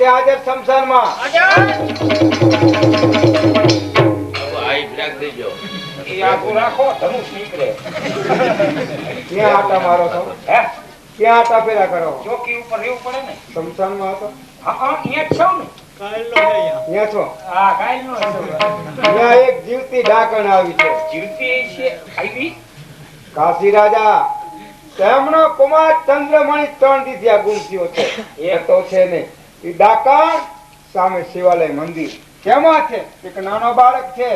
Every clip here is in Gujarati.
છે હાજર શમશાનમાં. આઈ બ્રેક દેજો. એ આગુ રાખો ધનુષ નીકળે. ક્યાં આટા મારો છો? હે ક્યાં આટા ફેરા કરો? ચોકી ઉપર રહેવું પડે ને. શમશાનમાં હતો? હા અહીંયા જ છો ને. ત્યાં છો? હા કાઈ નો ત્યાં એક જીવતી ડાકણ આવી છે. જીવતી છે આવી. કાશી રાજા તેમનો કુમાર ચંદ્રમણી 3 દી ત્યાં ગુમ થયો છે. એ તો છે ને એ ડાકણ સામે શિવાલય મંદિર કેમાં છે? એક નાનો બાળક છે.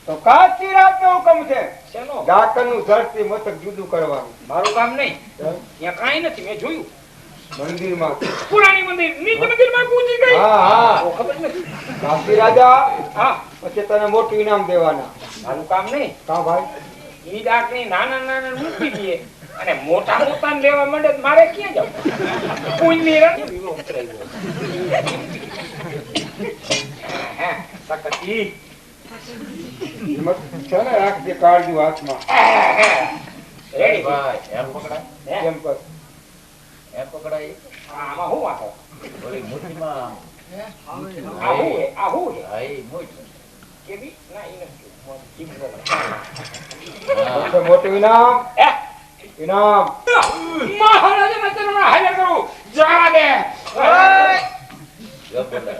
તો કાશી રાજનો હુકમ છે શેનો? ડાકણનું ધરતી મતક જુદું કરવાનું. મારું કામ નહીં. ત્યાં કાઈ નથી મેં જોયું. મંદિરમાં પુરાણી મંદિર નીચ મંદિરમાં પૂજી ગઈ. હા હા ઓ ખબર નથી. કાશી રાજા હા પછી તને મોટું ઇનામ દેવાના. મારું કામ નહીં. કા ભાઈ? ઈ ડાકની નાના નાના મૂકી દઈએ અને મોટા મોટા લેવા માંડે તો મારે ક્યાં જવું? પુણ્યની રંગ વિવો ઉતરાઈ ગયો. હે સકતી હિંમત છે ને રાખજે કાળજુ હાથમાં. રેડી ભાઈ એમ પકડાય. કેમ કર? એમ પકડાય. આમાં હું વાતો ઓલી મુઠ્ઠીમાં આવું હે આવું હે આઈ મોટ. કેવી ના ઈ નથી સૌથી મોટું ઇનામ ઇનામ મહારાજા મેં તને હાજર કરું. જવા દે. જો બોલે.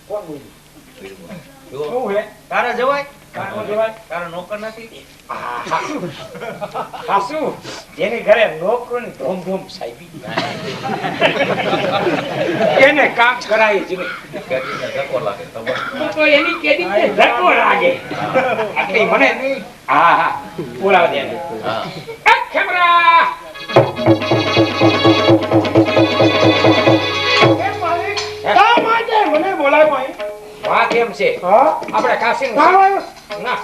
કોણ બોલી? જો શું હે? તારે જવાય. કાનો જવાય? તારો નોકર નથી. હાસુ જેની ઘરે નોકરોની ધૂમ ધૂમ સાહેબી એને કામ કરાય જ નહીં. કેદીને ધક્કો લાગે ખબર. તો એની કેદી તે ધક્કો લાગે. આટલી મને હા હા બોલાવ દે એને. હા એ ખેમરા કેમ માલિક? શા માટે મને બોલાવ્યો અહીં? વાત એમ છે હા? આપણે કાશી કામ આવ્યો? ના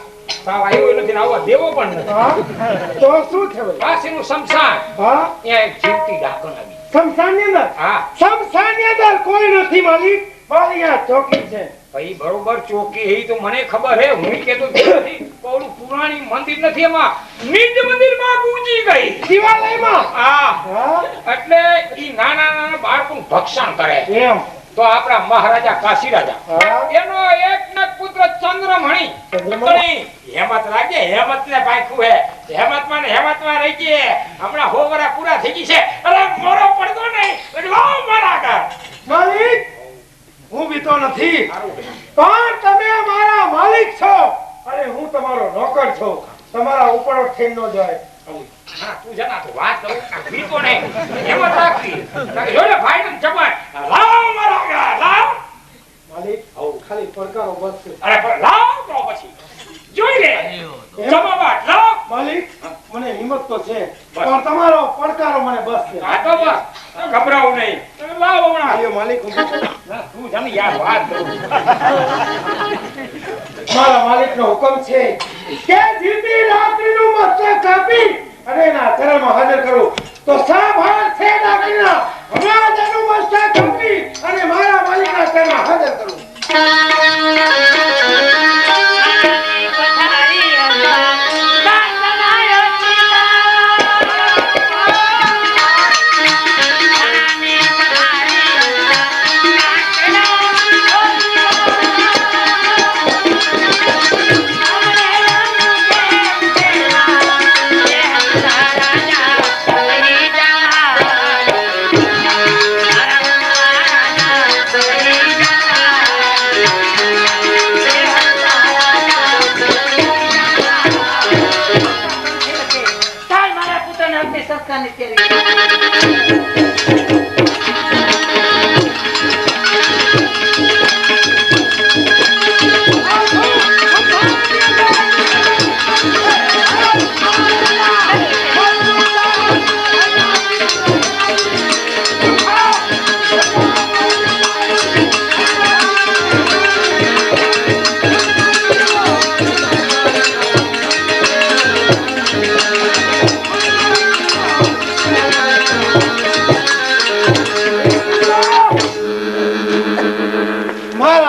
તાવ આવ્યો નથી ને આવવા દેવો પણ નથી. હા? તો શું થયું? કાશીનું શમશાન હા? ત્યાં એક જીવતી ડાકણ આવી. શમશાનની અંદર? હા શમશાનની અંદર કોઈ નથી માલિક. મારી આ ચોકી છે. ભાઈ બરોબર ચોકી એ તો મને ખબર હે. હું કેતો નથી ઓલું પુરાણી મંદિર નથી એમાં નિજ મંદિરમાં પૂજી ગઈ. શિવાલયમાં? હા હા? એટલે ઈ નાના નાના બાળકોનું ભક્ષણ કરે. એમ? તો આપણા મહારાજા કાશી રાજા હા? એનો એકના પુત્ર ચંદ્રમણી ચંદ્રમણી? હેમત લાગે હેમત ને પાખ્યું હે. હેમતમાં ને હેમતમાં રહી ગઈ. હમણાં 100 વર્ષ પૂરા થઈ ગઈ છે. અરે મોરો પડતો નહીં એટલે લાવ મારા ઘર. માલિક હું બીતો નથી સારું છે. પણ તમે મારા માલિક છો અને હું તમારો નોકર છું. તમારા ઉપર થઈને ન જાય. હા તું જના તો વાત કરું આ બીતો નહીં હેમત રાખી. તારે જોડે ભાઈ ને જમાય લાવ મારા ઘર લાવ. માલિક ખાલી પડકારો બસ છે. અરે પણ લાવ તો પછી જોઈ લે જમાવાટ લાવ. માલિક મને હિંમત તો છે પણ તમારો પડકારો મને બસ છે. આ તો બસ ગભરાવું નહીં. તમે લાવ હમણાં. આયો માલિક હું તું જાને યાર વાત કરું. મારા માલિકનો હુકમ છે કે જીતી રાત્રિનું મસ્તક કાપી અને એના ઘરમાં હાજર કરું. તો સાભાર છે ડાકીના હમણાં જ એનું મસ્તક કાપી અને મારા માલિકના ઘરમાં હાજર કરું.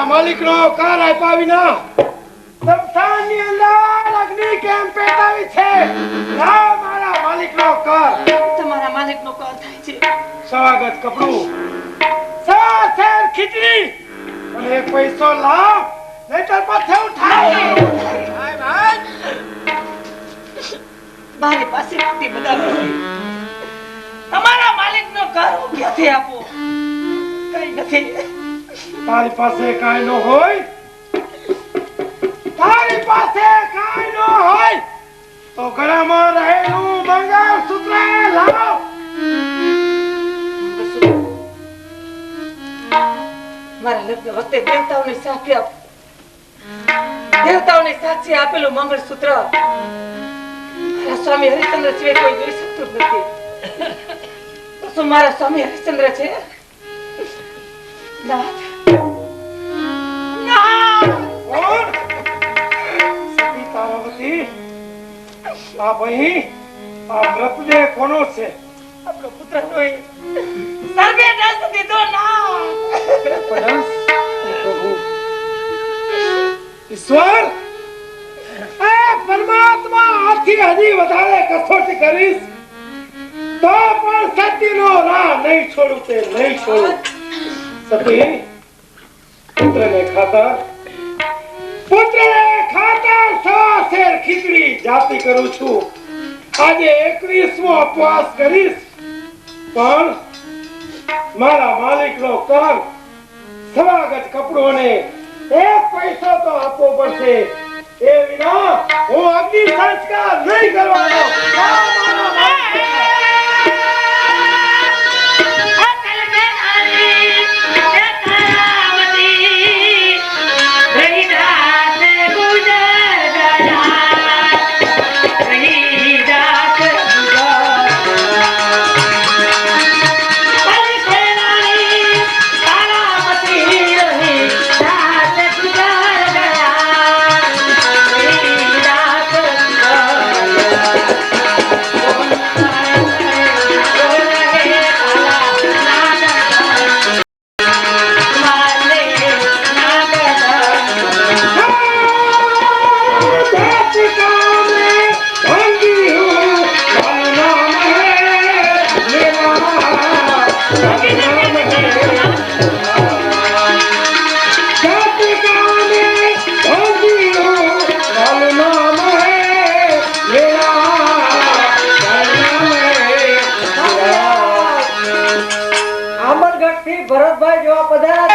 માલિકનો કાર આપાવીના શમશાનની અંદર અગ્નિ કેમ પેટાવી છે. ના મારા માલિકનો કાર. તમારા માલિકનો કોલ થાય છે. સ્વાગત કપડું સાસર ખીચડી અને એક પૈસો લાવ નહીતર પાછો ઉઠાય. મારી પાસે આટલી બધા નથી. તમારા માલિકનો ઘર હું ક્યાંથી આપું? કઈ નથી. તારી પાસે કાંઈ ન હોય, તારી પાસે કાંઈ ન હોય તો ગળામાં રહેલું મંગળસૂત્ર લાવ. મારા લગ્ન વખતે દેવતાઓને સાક્ષી આપેલું મંગળસૂત્ર મારા સ્વામી હરિશ્ચંદ્ર સિવાય કોઈ જોઈ શકતું જ નથી. તો શું મારા સ્વામી હરિશ્ચંદ્ર છે? નાથ. કોણ? સતી તારાવતી, આ બહી, આ મૃતદેહ કોનો છે? આપણો પુત્ર નોય સર્વે દસ દીધો ના. પ્રભુ ઈશ્વર, આ પરમાત્મા આથી હજી વધારે કસોટી કરીશ તો પણ સતીનો રાહ નહીં છોડું તે નહીં છોડું. સતી, પુત્રને ખાતર 100 શેર ખીચડી જાતિ કરું છું. આજે 21મો ઉપવાસ કરીશ, પણ મારા માલિકનો કર સ્વાગત કપડું અને 1 પૈસો તો આપવો પડશે. એ વિના હું અગ્નિ સંસ્કાર નહીં કરવાનો. ભરતભાઈ જેવા પધારા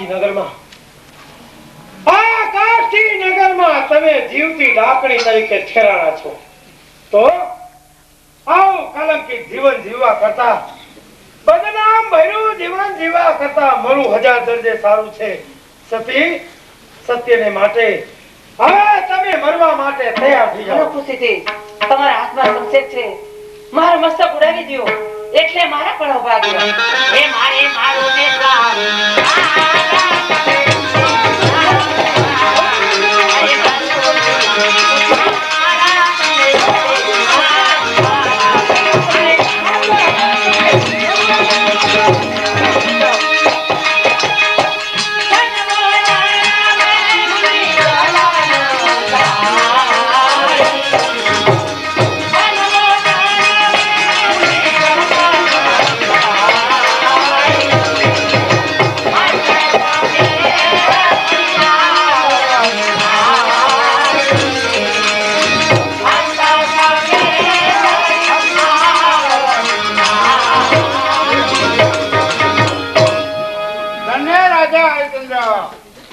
નગરમાં તમે જીવતી ડાકણી તરીકે ઠેરાણા છો, તો આવું કલંકિત જીવન જીવવા કરતા બદનામ ભર્યું જીવન જીવવા કરતા મરું 1000 દરજે સારું છે. સતી, સત્યને માટે હવે તમે મરવા માટે તૈયાર થઈ જાઓ. ખુશીથી તમારા હાથમાં સંશેર છે, મારું મસ્તક ઉડાવી દ્યો એટલે મારા પણ ઉભા ગયો. હે મારે મારો દેશા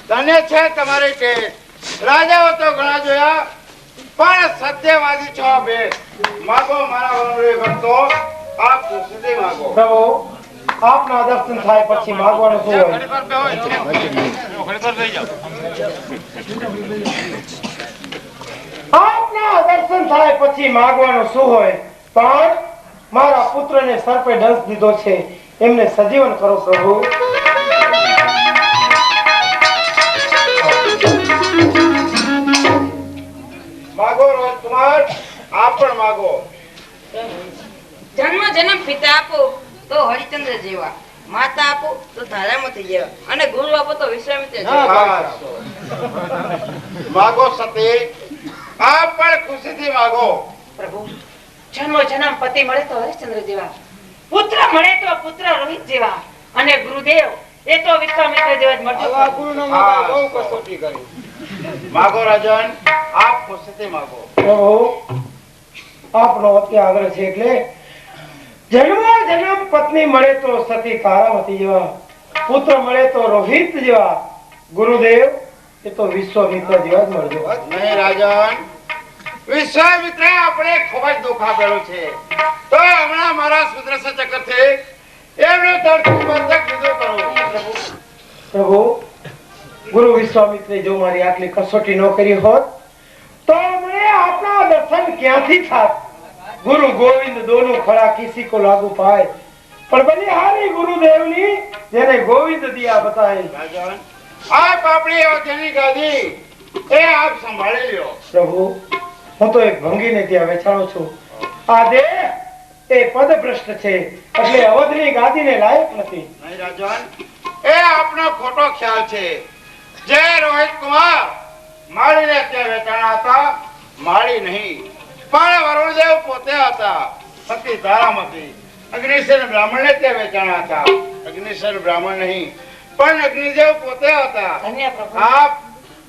ધન્ય છે તમારી ટેક. રાજાઓ તો ઘણા જોયા, પણ સત્યવાદી છો બે. માગો મારા વરુડે ભક્તો, આપ ખુશીથી માગો. પ્રભુ, આપના દર્શન થાય પછી માંગવાનું શું હોય? આપના દર્શન થાય પછી માંગવાનું શું હોય? પણ મારા પુત્રને સર્પે દંશ દીધો છે, એમને સજીવન કરો પ્રભુ. માગો રાજકુમાર, આપ પણ માગો. જન્મ જન્મ પિતા આપો તો હરિચંદ્ર જેવા, માતા આપો તો તારામતી જેવા, અને ગુરુ આપો તો વિશ્વામિત્ર જેવા. માગો સતી, આપ પણ ખુશીથી માગો. પ્રભુ, જન્મ જન્મ પતિ મળે તો હરિશ્ચંદ્ર જેવા, પુત્ર મળે તો પુત્ર રોહિત જેવા, અને ગુરુદેવ એ તો વિશ્વામિત્ર જેવા જ મળજો. માગો રાજન, આપ ખુશીથી માગો. પ્રભુ, આપનો અત્ય આગ્રહ છે એટલે જન્મ જન્મ પત્ની મળે તો સતી તારામતી જેવા, પુત્ર મળે તો રોહિત જેવા, ગુરુદેવ એ તો વિશ્વામિત્ર જેવા જ મળજો. નહીં રાજન, વિશ્વામિત્ર આપણે ખૂબ જ દુઃખ આપેલું છે, તો હમણાં મારા સુદર્શન ચક્રથી એમનું તરતું બંધક લીધું કરું. પ્રભુ, ગુરુ વિશ્વામિત્રે જો મારી આટલી કસોટી ન કરી હોત તો મને આપના દર્શન ક્યાંથી થાત? ગુરુ ગોવિંદ દોનું ખડા કિસી કો લાગુ પાય, પણ બલિહારી ગુરુદેવની જેને ગોવિંદ દિયા બતાય. રાજન, આપ આપણી અવધ્યાની ગાદી એ આપ સંભાળી લ્યો. પ્રભુ, હું તો એક ભંગીને ત્યાં વેચાણો છું. આ દેહ એ પદભ્રષ્ટ છે, એટલે અવધની ગાદીને લાયક નથી. નહીં રાજન, એ આપનો ખોટો ખ્યાલ છે. જે રોહિત કુમાર માળીને ત્યાં વેચાણા હતા, માળી નહીં પણ વરુણદેવ પોતે હતા. સતી તારામતી અગ્નિસેન બ્રાહ્મણને ત્યાં વેચાણા હતા, અગ્નિસેન બ્રાહ્મણ નહીં પણ અગ્નિદેવ પોતે હતા. ધન્ય પ્રભુ. આપ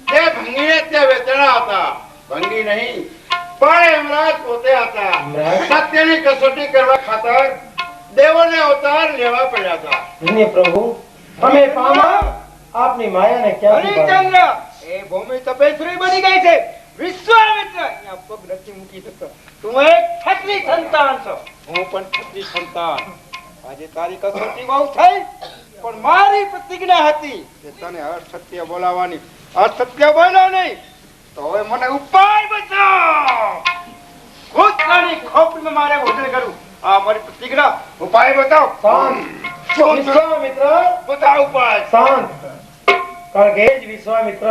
જે ભંગીને ત્યાં વેચાણા હતા, ભંગી નહીં પણ યમરાજ પોતે હતા. સત્યની કસોટી કરવા ખાતર દેવોને અવતાર લેવા પડ્યા હતા. ધન્ય પ્રભુ, અમે પામા આપની માયાને ક્યાંથી પામ્યા? હરિચંદ્ર, એ ભૂમિ તપેશ્વરી બની ગઈ છે. વિશ્વામિત્ર અહીંયા પગ નથી મૂકી શકતો. તું એક ક્ષત્રિય સંતાન છો, હું પણ ક્ષત્રિય સંતાન. આજે તારી કસોટી બહુ થઈ, પણ મારી પ્રતિજ્ઞા હતી કે તને અસત્ય બોલાવવાની. અસત્ય બોલ્યો નહીં તો હવે મને ઉપાય બતાવ. ખુદની ખોપડીમાં મારે ભોજન કરું. આ મારી પ્રતિજ્ઞા. ઉપાય બતાવ. શાંત. વિશ્વામિત્ર, બતાવ ઉપાય. શાંત. કારણ કે એ જ વિશ્વામિત્ર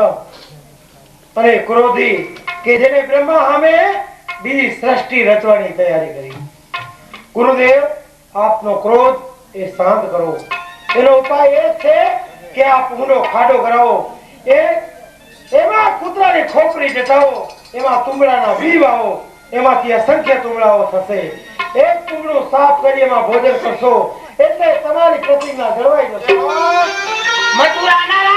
અને ક્રોધી કે જેને બ્રહ્મા સામે બીજી સૃષ્ટિ રચવાની તૈયારી કરી. ગુરુદેવ, આપનો ક્રોધ એ શાંત કરો. એનો ઉપાય એ છે કે આપ ઊંડો ખાડો કરાવો, એમાં કૂતરાની ખોપરી જટાવો, એમાં તુંબડાના બી વાવો, એમાંથી અસંખ્ય તુંબડાઓ થશે. એક તુંબડું સાફ કરી એમાં ભોજન કરશો એટલે તમારી પ્રતિજ્ઞા જળવાઈ જશે. મથુરાના